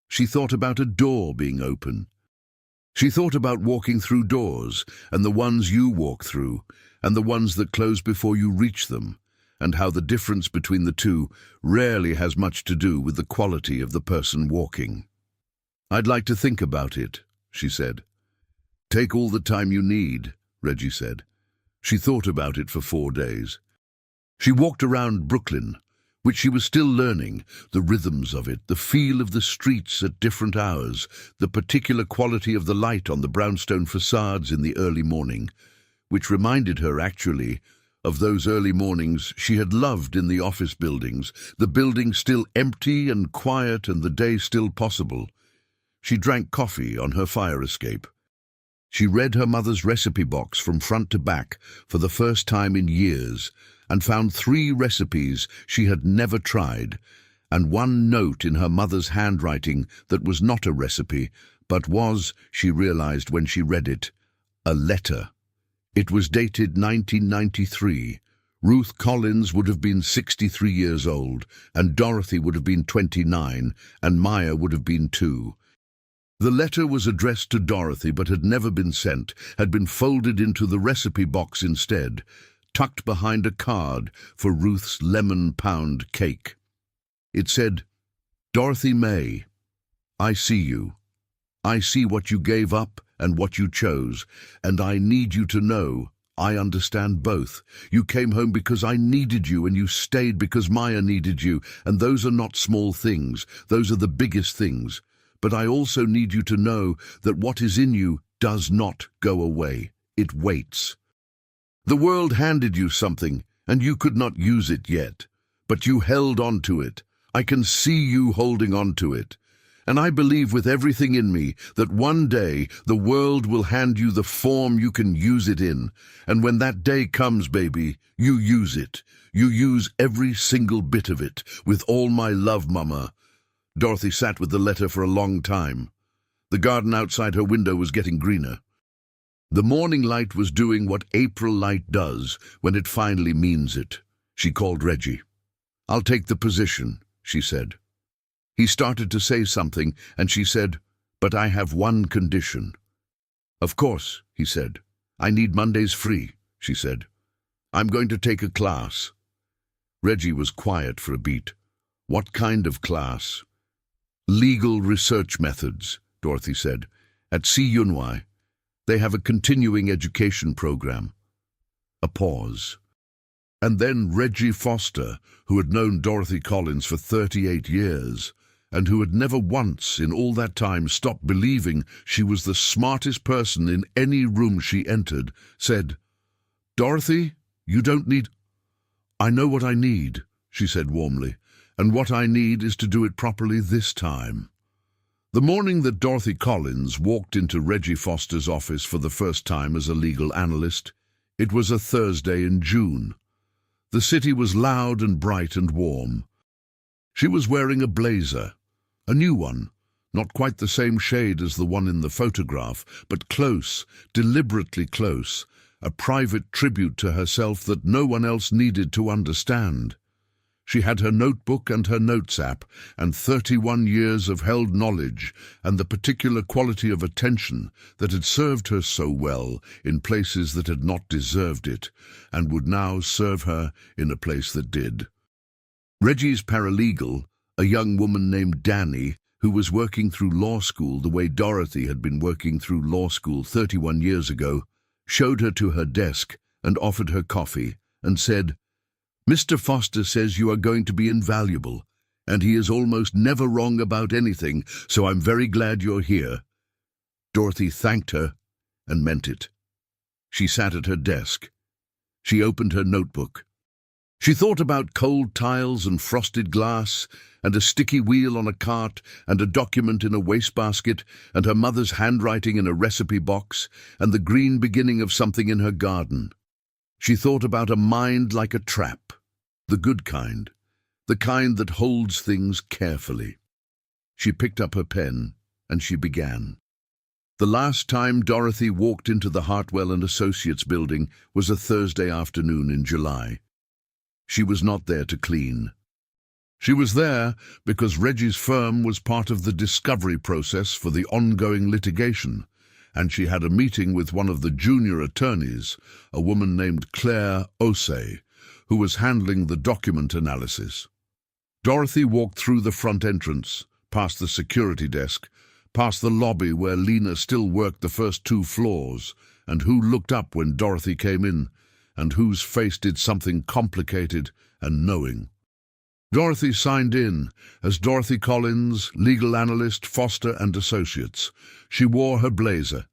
A: She thought about a door being open. She thought about walking through doors, and the ones you walk through, and the ones that close before you reach them, and how the difference between the two rarely has much to do with the quality of the person walking. "I'd like to think about it," she said. "Take all the time you need," Reggie said. She thought about it for 4 days. She walked around Brooklyn, which she was still learning, the rhythms of it, the feel of the streets at different hours, the particular quality of the light on the brownstone facades in the early morning, which reminded her, actually, of those early mornings she had loved in the office buildings, the building still empty and quiet and the day still possible. She drank coffee on her fire escape. She read her mother's recipe box from front to back for the first time in years, and found 3 recipes she had never tried, and 1 note in her mother's handwriting that was not a recipe, but was, she realized when she read it, a letter. It was dated 1993. Ruth Collins would have been 63 years old, and Dorothy would have been 29, and Maya would have been 2. The letter was addressed to Dorothy but had never been sent, had been folded into the recipe box instead, tucked behind a card for Ruth's lemon pound cake. It said, "Dorothy May, I see you. I see what you gave up and what you chose, and I need you to know I understand both. You came home because I needed you, and you stayed because Maya needed you, and those are not small things, those are the biggest things. But I also need you to know that what is in you does not go away. It waits. The world handed you something, and you could not use it yet, but you held on to it. I can see you holding on to it. And I believe with everything in me that one day the world will hand you the form you can use it in. And when that day comes, baby, you use it. You use every single bit of it. With all my love, Mama." Dorothy sat with the letter for a long time. The garden outside her window was getting greener. The morning light was doing what April light does when it finally means it. She called Reggie. "I'll take the position," she said. He started to say something, and she said, "But I have one condition." "Of course," he said. "I need Mondays free," she said. "I'm going to take a class." Reggie was quiet for a beat. "What kind of class?" "Legal research methods," Dorothy said, "at CUNY. They have a continuing education program." A pause. And then Reggie Foster, who had known Dorothy Collins for 38 years, and who had never once in all that time stopped believing she was the smartest person in any room she entered, said, "Dorothy, you don't need—" "I know what I need," she said warmly, "and what I need is to do it properly this time." The morning that Dorothy Collins walked into Reggie Foster's office for the first time as a legal analyst, it was a Thursday in June. The city was loud and bright and warm. She was wearing a blazer, a new one, Not quite the same shade as the one in the photograph, but close, deliberately close, a private tribute to herself that no one else needed to understand. She had her notebook and her notes app, and 31 years of held knowledge, and the particular quality of attention that had served her so well in places that had not deserved it, and would now serve her in a place that did. Reggie's paralegal, a young woman named Danny, who was working through law school the way Dorothy had been working through law school 31 years ago, showed her to her desk and offered her coffee, and said, "Mr. Foster says you are going to be invaluable, and he is almost never wrong about anything, so I'm very glad you're here." Dorothy thanked her and meant it. She sat at her desk. She opened her notebook. She thought about cold tiles and frosted glass, and a sticky wheel on a cart, and a document in a wastebasket, and her mother's handwriting in a recipe box, and the green beginning of something in her garden. She thought about a mind like a trap, the good kind, the kind that holds things carefully. She picked up her pen, and she began. The last time Dorothy walked into the Hartwell and Associates building was a Thursday afternoon in July. She was not there to clean. She was there because Reggie's firm was part of the discovery process for the ongoing litigation, and she had a meeting with one of the junior attorneys, a woman named Claire Osei, who was handling the document analysis. Dorothy walked through the front entrance, past the security desk, past the lobby where Lena still worked the first 2 floors, and who looked up when Dorothy came in, and whose face did something complicated and knowing. Dorothy signed in as Dorothy Collins, legal analyst, Foster and Associates. She wore her blazer.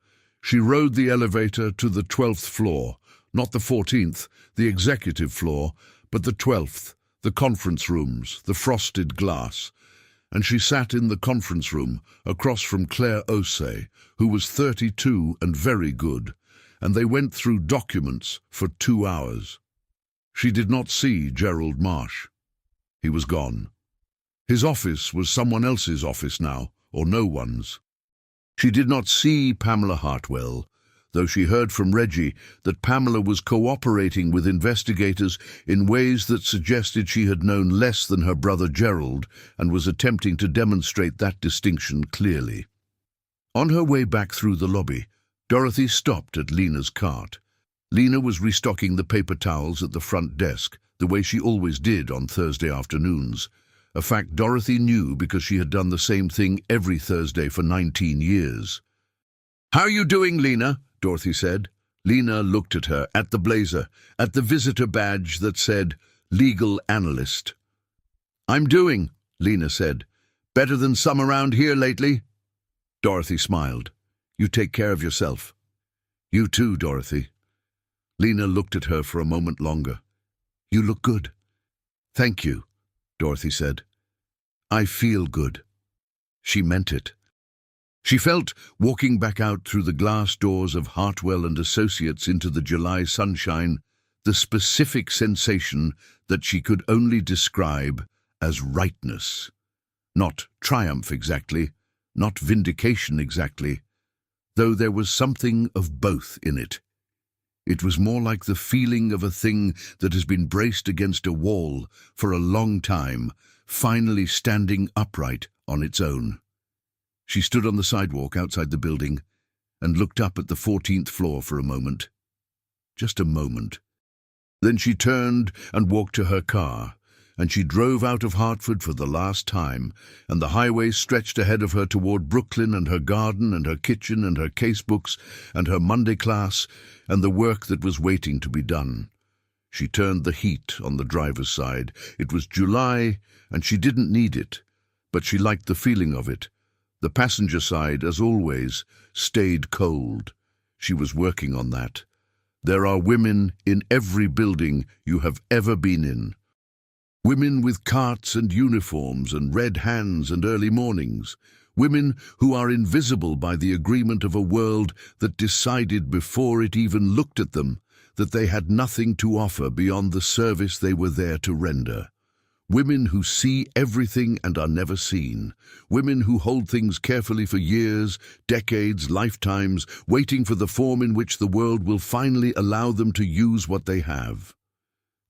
A: She rode the elevator to the 12th floor, not the 14th, the executive floor, but the 12th, the conference rooms, the frosted glass. And she sat in the conference room across from Claire Osei, who was 32 and very good, and they went through documents for 2 hours. She did not see Gerald Marsh. He was gone. His office was someone else's office now, or no one's. She did not see Pamela Hartwell, though she heard from Reggie that Pamela was cooperating with investigators in ways that suggested she had known less than her brother Gerald and was attempting to demonstrate that distinction clearly. On her way back through the lobby, Dorothy stopped at Lena's cart. Lena was restocking the paper towels at the front desk, the way she always did on Thursday afternoons, a fact Dorothy knew because she had done the same thing every Thursday for 19 years. "How are you doing, Lena?" Dorothy said. Lena looked at her, at the blazer, at the visitor badge that said, Legal Analyst. "I'm doing," Lena said. "Better than some around here lately." Dorothy smiled. "You take care of yourself." "You too, Dorothy." Lena looked at her for a moment longer. "You look good." "Thank you," Dorothy said. "I feel good." She meant it. She felt, walking back out through the glass doors of Hartwell and Associates into the July sunshine, the specific sensation that she could only describe as rightness. Not triumph exactly, not vindication exactly, though there was something of both in it. It was more like the feeling of a thing that has been braced against a wall for a long time, finally standing upright on its own. She stood on the sidewalk outside the building and looked up at the 14th floor for a moment. Just a moment. Then she turned and walked to her car, and she drove out of Hartford for the last time, and the highway stretched ahead of her toward Brooklyn and her garden and her kitchen and her casebooks and her Monday class and the work that was waiting to be done. She turned the heat on the driver's side. It was July, and she didn't need it, but she liked the feeling of it. The passenger side, as always, stayed cold. She was working on that. There are women in every building you have ever been in. Women with carts and uniforms and red hands and early mornings. Women who are invisible by the agreement of a world that decided before it even looked at them that they had nothing to offer beyond the service they were there to render. Women who see everything and are never seen. Women who hold things carefully for years, decades, lifetimes, waiting for the form in which the world will finally allow them to use what they have.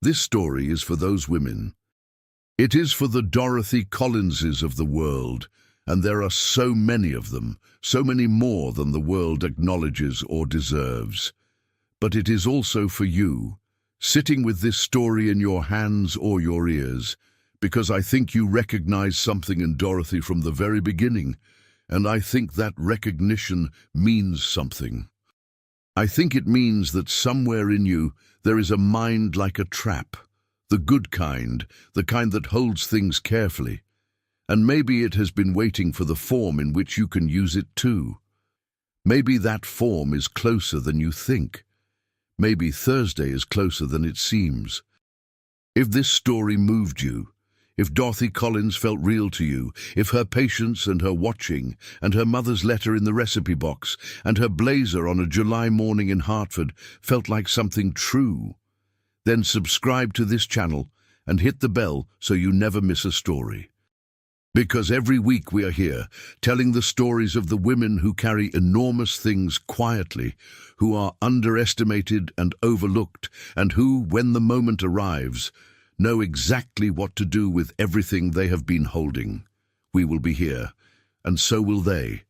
A: This story is for those women. It is for the Dorothy Collinses of the world, and there are so many of them, so many more than the world acknowledges or deserves. But it is also for you, sitting with this story in your hands or your ears, because I think you recognize something in Dorothy from the very beginning, and I think that recognition means something. I think it means that somewhere in you there is a mind like a trap, the good kind, the kind that holds things carefully. And maybe it has been waiting for the form in which you can use it too. Maybe that form is closer than you think. Maybe Thursday is closer than it seems. If this story moved you, if Dorothy Collins felt real to you, if her patience and her watching, and her mother's letter in the recipe box, and her blazer on a July morning in Hartford felt like something true, then subscribe to this channel and hit the bell so you never miss a story. Because every week we are here, telling the stories of the women who carry enormous things quietly, who are underestimated and overlooked, and who, when the moment arrives, know exactly what to do with everything they have been holding. We will be here, and so will they,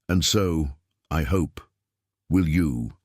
A: and so, I hope, will you.